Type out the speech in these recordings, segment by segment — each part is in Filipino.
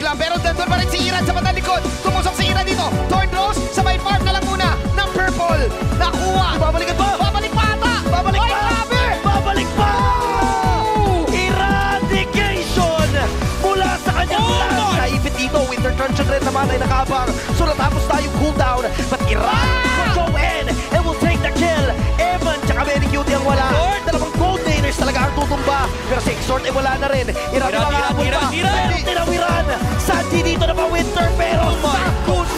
lang, pero nandun pa rin si Iran sa bandang likod. Tumusok si Iran dito. Torn Rose, sabay farm na lang muna ng purple. Nakuha. Babalikan pa! Babalik pa ata. Babalik Oy, pa! grabe! Babalik pa! Eradication mula sa kanyang last. Naipit dito, Winter Truncheon rin naman ay nakabang. So natapos na yung cooldown. But Iran will go in and will take the kill. Evan tsaka Benny Cutie ang wala. Dalawang gold laners talaga ang tutumba. Pero si Exort ay wala na rin. Iran makakabot pa. Pero tinawiran. Santi dito na pa Winter. Pero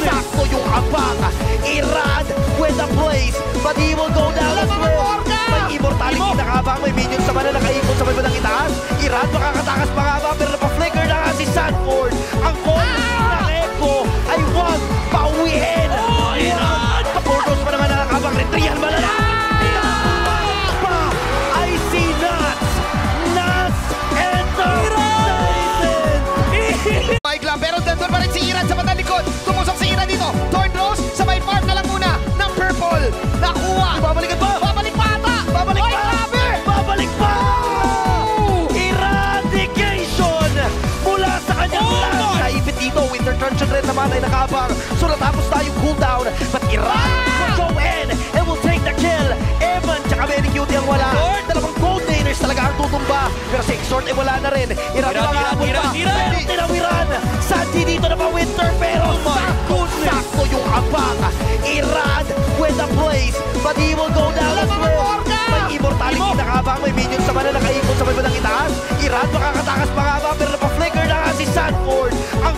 sakto yung abang. Iran with the place. But he will go down as well. May immortality na kabang. May minions naman na nakaipon sa may bandang itaas. Iran makakatakas pa nga ba. Pero napaflicker na nga si Sanford. Ang gold ng Echo ay wag pauwiin. Iran! Kaportos pa naman nakakabang. Retrial malala. Pa ay si Nats. Nats and the Titan. Mike lang, pero nandun pa rin si Iran sa bandang likod. Tumusok si Iran dito. Torn Rose, sabay farm na lang muna ng purple. Nakuha. Babalikan pa! Babalik pa ata. Babalik Oy, pa! grabe! Babalik pa! Eradication mula sa kanyang last. Naipit dito, Winter Truncheon rin naman ay nakabang. So natapos na yung cooldown. But Iran will go in and will take the kill. Evan tsaka Benny Cutie ang wala. Dalawang gold laners talaga ang tutumba. Pero si Exort ay wala na rin. Iran makakabot pa. Pero tinawiran. Santi dito na pa Winter. Pero sakto yung abang. Iran with the place. But he will go down as well. May immortality na kabang. May minions naman na nakaipon sa may bandang itaas. Iran makakatakas pa nga ba. Pero napaflicker na nga si Sanford. Ang